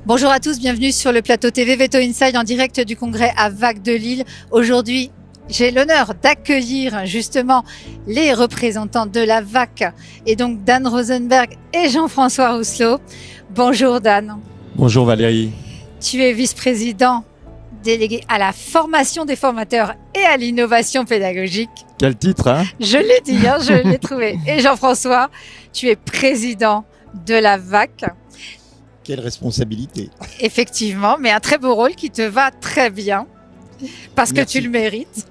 Bonjour à tous, bienvenue sur le plateau TV Veto Inside en direct du congrès à VAC de Lille. Aujourd'hui, j'ai l'honneur d'accueillir justement les représentants de la VAC et donc Dan Rosenberg et Jean-François Rousselot. Bonjour Dan. Bonjour Valérie. Tu es vice-président délégué à la formation des formateurs et à l'innovation pédagogique. Quel titre, hein? Je l'ai dit, je l'ai trouvé. Et Jean-François, tu es président de la VAC. Quelle responsabilité. Effectivement, mais un très beau rôle qui te va très bien. Parce Merci. que tu le mérites.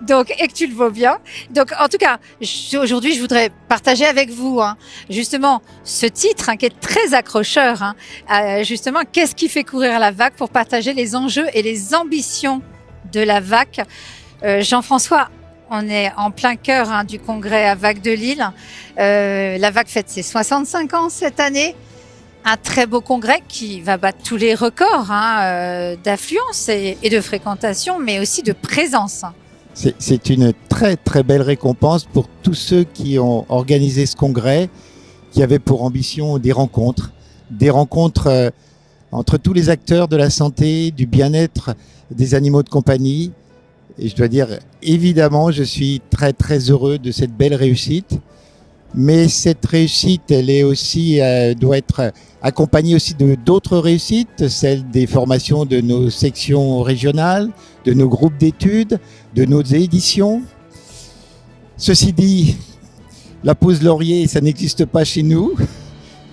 Donc, et que tu le vaux bien. Donc, en tout cas, aujourd'hui, je voudrais partager avec vous, justement, ce titre, qui est très accrocheur. Justement, qu'est-ce qui fait courir la VAC pour partager les enjeux et les ambitions de la VAC. Jean-François, on est en plein cœur du congrès à VAC de Lille. La VAC fête ses 65 ans cette année. Un très beau congrès qui va battre tous les records d'affluence et de fréquentation, mais aussi de présence. C'est une très très belle récompense pour tous ceux qui ont organisé ce congrès, qui avaient pour ambition des rencontres entre tous les acteurs de la santé, du bien-être des animaux de compagnie. Et je dois dire, évidemment, je suis très très heureux de cette belle réussite. Mais cette réussite, elle est aussi, doit être accompagnée aussi de d'autres réussites, celle des formations de nos sections régionales, de nos groupes d'études, de nos éditions. Ceci dit, la pause laurier, ça n'existe pas chez nous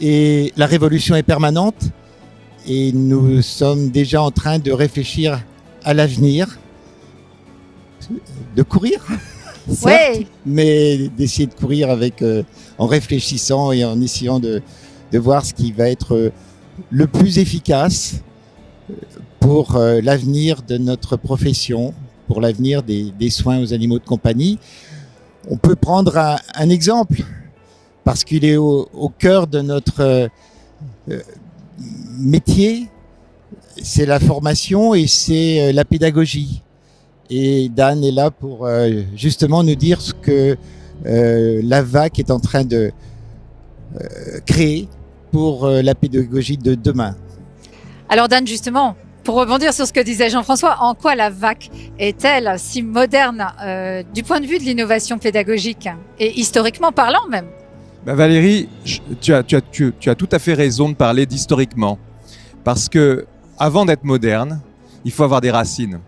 et la révolution est permanente et nous sommes déjà en train de réfléchir à l'avenir, de courir. Certes, Oui. mais d'essayer de courir avec, en réfléchissant et en essayant de voir ce qui va être le plus efficace pour l'avenir de notre profession, pour l'avenir des soins aux animaux de compagnie. On peut prendre un exemple, parce qu'il est au cœur de notre métier, c'est la formation et c'est la pédagogie. Et Dan est là pour justement nous dire ce que la VAC est en train de créer pour la pédagogie de demain. Alors Dan, justement, pour rebondir sur ce que disait Jean-François, en quoi la VAC est-elle si moderne du point de vue de l'innovation pédagogique et historiquement parlant même? Valérie, tu as tout à fait raison de parler d'historiquement. Parce que avant d'être moderne, il faut avoir des racines.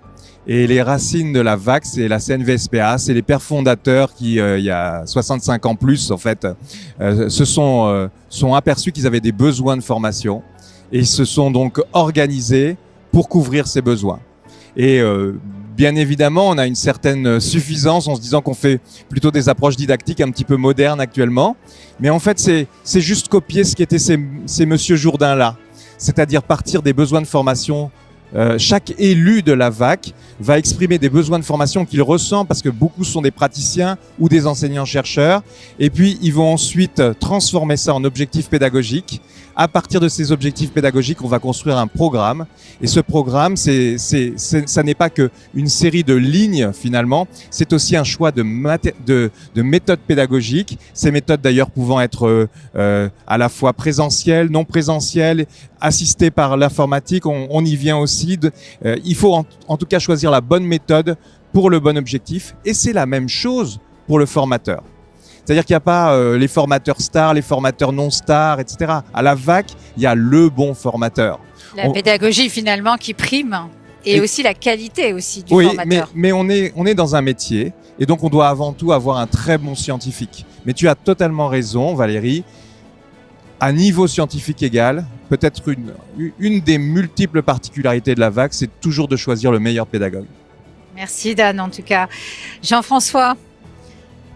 Et les racines de la VAC, c'est la CNVSPA, c'est les pères fondateurs qui, il y a 65 ans plus, en fait, se sont aperçus qu'ils avaient des besoins de formation et se sont donc organisés pour couvrir ces besoins. Et bien évidemment, on a une certaine suffisance en se disant qu'on fait plutôt des approches didactiques un petit peu modernes actuellement. Mais en fait, c'est juste copier ce qu'étaient ces monsieur Jourdain-là, c'est-à-dire partir des besoins de formation. Chaque élu de la VAC va exprimer des besoins de formation qu'il ressent parce que beaucoup sont des praticiens ou des enseignants-chercheurs. Et puis, ils vont ensuite transformer ça en objectifs pédagogiques. À partir de ces objectifs pédagogiques, on va construire un programme. Et ce programme, ça n'est pas qu'une série de lignes finalement. C'est aussi un choix de méthodes pédagogiques. Ces méthodes d'ailleurs pouvant être à la fois présentielles, non présentielles, assistées par l'informatique. On y vient aussi. Il faut en tout cas choisir la bonne méthode pour le bon objectif. Et c'est la même chose pour le formateur. C'est-à-dire qu'il n'y a pas les formateurs stars, les formateurs non stars, etc. À la VAC, il y a le bon formateur. La pédagogie finalement qui prime et aussi la qualité aussi du oui, formateur. Mais on est dans un métier et donc on doit avant tout avoir un très bon scientifique. Mais tu as totalement raison, Valérie. À niveau scientifique égal, peut-être une des multiples particularités de la VAC, c'est toujours de choisir le meilleur pédagogue. Merci Dan en tout cas. Jean-François,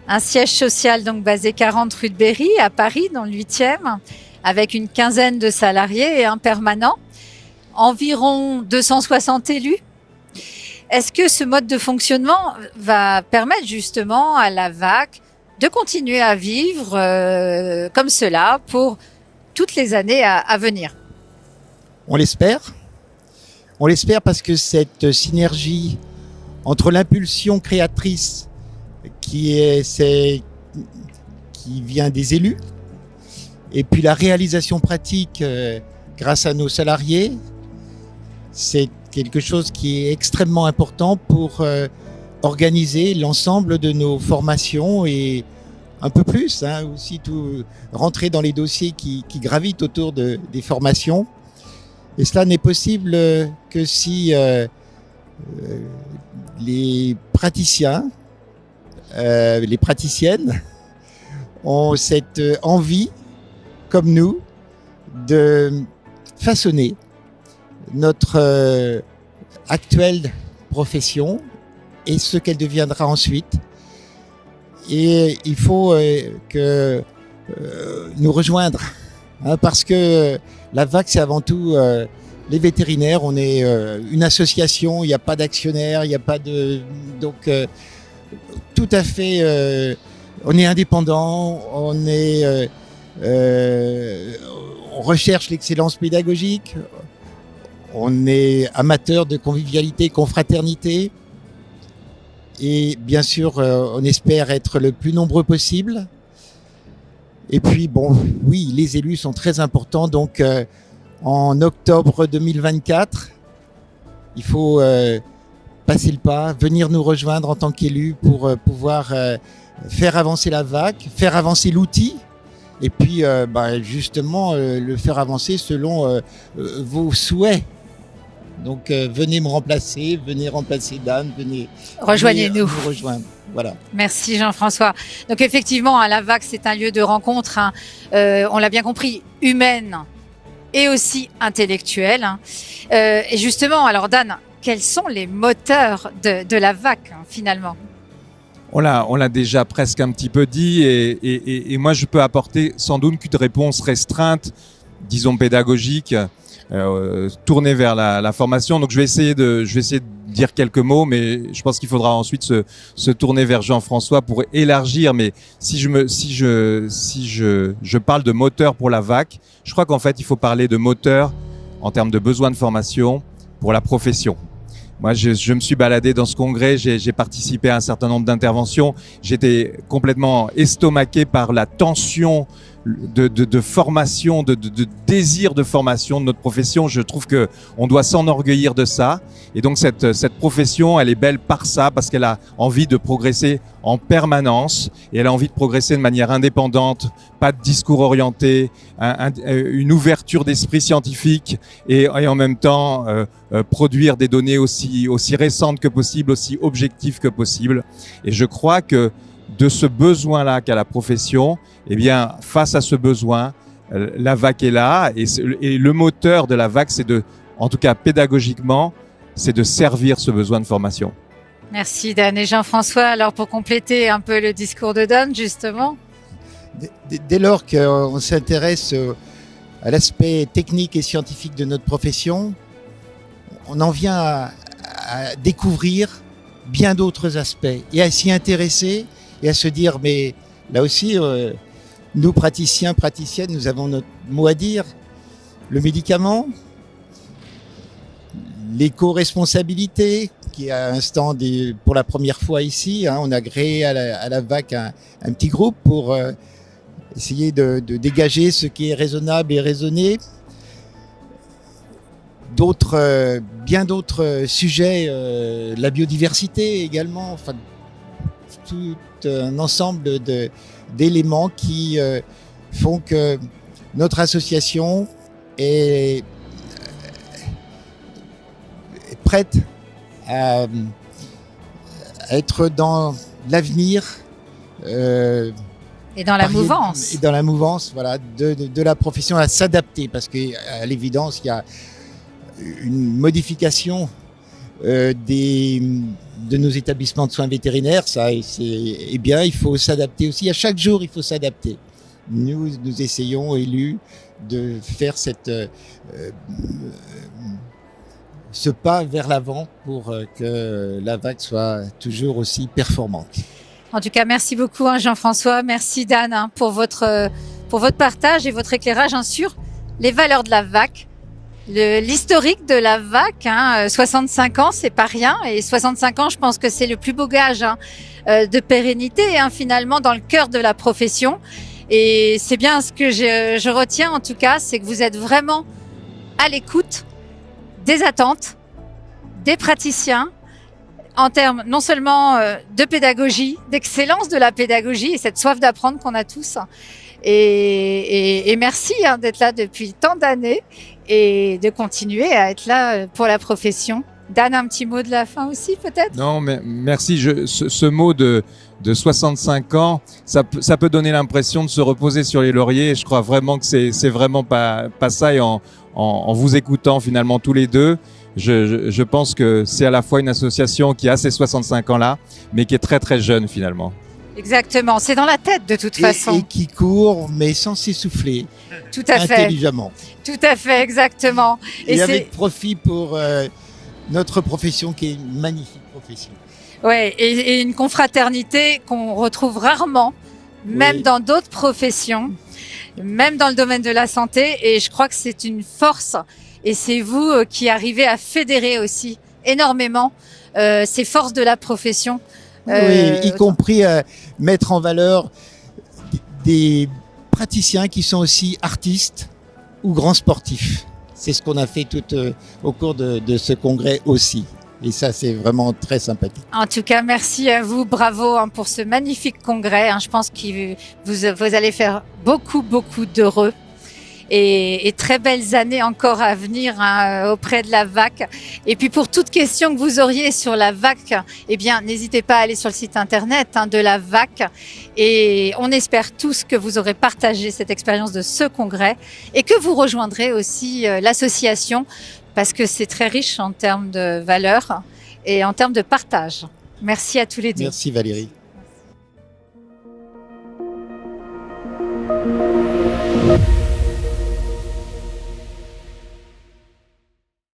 un siège social donc basé 40 rue de Berry à Paris dans le 8e avec une quinzaine de salariés et un permanent, environ 260 élus. Est-ce que ce mode de fonctionnement va permettre justement à la VAC de continuer à vivre comme cela pour toutes les années à venir? On l'espère. On l'espère parce que cette synergie entre l'impulsion créatrice qui vient des élus, et puis la réalisation pratique grâce à nos salariés, c'est quelque chose qui est extrêmement important pour organiser l'ensemble de nos formations et un peu plus, aussi rentrer dans les dossiers qui gravitent autour des formations. Et cela n'est possible que si les praticiens, les praticiennes ont cette envie, comme nous, de façonner notre actuelle profession et ce qu'elle deviendra ensuite. Et il faut nous rejoindre, parce que la VAC, c'est avant tout les vétérinaires. On est une association, il n'y a pas d'actionnaire, il n'y a pas de... Donc, tout à fait, on est indépendant, on recherche l'excellence pédagogique, on est amateur de convivialité, confraternité. Et bien sûr, on espère être le plus nombreux possible. Et puis, bon, oui, les élus sont très importants. Donc, en octobre 2024, il faut passer le pas, venir nous rejoindre en tant qu'élus pour pouvoir faire avancer la VAC, faire avancer l'outil. Et puis, justement, le faire avancer selon vos souhaits. Donc venez me remplacer, venez remplacer Dan, venez rejoignez-nous. Nous rejoindre. Voilà. Merci Jean-François. Donc effectivement, la VAC, c'est un lieu de rencontre, on l'a bien compris, humaine et aussi intellectuelle. Et justement, alors Dan, quels sont les moteurs de la VAC finalement ? On l'a déjà presque un petit peu dit et moi je peux apporter sans doute qu'une réponse restreinte, disons pédagogique, tournée vers la formation. Donc je vais essayer de dire quelques mots, mais je pense qu'il faudra ensuite se tourner vers Jean-François pour élargir. Mais si je parle de moteur pour la VAC, je crois qu'en fait il faut parler de moteur en termes de besoin de formation pour la profession. Moi, je me suis baladé dans ce congrès, j'ai participé à un certain nombre d'interventions. J'étais complètement estomaqué par la tension de formation, de désir de formation de notre profession. Je trouve que on doit s'enorgueillir de ça. Et donc cette profession, elle est belle par ça, parce qu'elle a envie de progresser en permanence et elle a envie de progresser de manière indépendante, pas de discours orienté, une ouverture d'esprit scientifique et en même temps produire des données aussi récentes que possible, aussi objectives que possible. Et je crois que de ce besoin-là qu'a la profession, eh bien, face à ce besoin, la VAC est là et le moteur de la VAC, c'est en tout cas pédagogiquement, c'est de servir ce besoin de formation. Merci Dan et Jean-François. Alors pour compléter un peu le discours de Dan, justement. Dès lors qu'on s'intéresse à l'aspect technique et scientifique de notre profession, on en vient à découvrir bien d'autres aspects et à s'y intéresser et à se dire, mais là aussi, nous praticiens, praticiennes, nous avons notre mot à dire. Le médicament, l'éco-responsabilité, qui est à l'instant pour la première fois ici, on a créé à la VAC un petit groupe pour essayer de dégager ce qui est raisonnable et raisonné. Bien d'autres sujets, la biodiversité également, enfin tout un ensemble d'éléments qui font que notre association est prête à être dans l'avenir et dans la mouvance. Et dans la mouvance, voilà, de la profession, à s'adapter, parce qu'à l'évidence, il y a une modification de nos établissements de soins vétérinaires, ça, et bien, il faut s'adapter aussi. À chaque jour, il faut s'adapter. Nous essayons, élus, de faire ce pas vers l'avant pour que la VAC soit toujours aussi performante. En tout cas, merci beaucoup Jean-François, merci Dan pour votre partage et votre éclairage sur les valeurs de la VAC l'historique de la VAC, 65 ans, c'est pas rien. Et 65 ans, je pense que c'est le plus beau gage de pérennité, finalement, dans le cœur de la profession. Et c'est bien ce que je retiens, en tout cas, c'est que vous êtes vraiment à l'écoute des attentes, des praticiens, en termes non seulement de pédagogie, d'excellence de la pédagogie et cette soif d'apprendre qu'on a tous. Et merci d'être là depuis tant d'années et de continuer à être là pour la profession. Dan, un petit mot de la fin aussi peut-être? Non, mais merci. Ce mot de 65 ans, ça peut donner l'impression de se reposer sur les lauriers. Et je crois vraiment que c'est vraiment pas ça. Et en vous écoutant finalement tous les deux, je pense que c'est à la fois une association qui a ces 65 ans-là, mais qui est très très jeune finalement. Exactement, c'est dans la tête de toute façon. Et qui court, mais sans s'essouffler. Tout à fait. Intelligemment. Tout à fait, exactement. Et avec profit pour notre profession, qui est une magnifique profession. Ouais, et une confraternité qu'on retrouve rarement, même dans d'autres professions, même dans le domaine de la santé. Et je crois que c'est une force. Et c'est vous qui arrivez à fédérer aussi énormément ces forces de la profession. Y compris mettre en valeur des praticiens qui sont aussi artistes ou grands sportifs. C'est ce qu'on a fait tout au cours de ce congrès aussi. Et ça, c'est vraiment très sympathique. En tout cas, merci à vous. Bravo pour ce magnifique congrès. Je pense que vous allez faire beaucoup d'heureux. Et très belles années encore à venir auprès de la VAC. Et puis pour toute question que vous auriez sur la VAC, eh bien n'hésitez pas à aller sur le site internet de la VAC. Et on espère tous que vous aurez partagé cette expérience de ce congrès et que vous rejoindrez aussi l'association parce que c'est très riche en termes de valeurs et en termes de partage. Merci à tous les deux. Merci Valérie. Merci.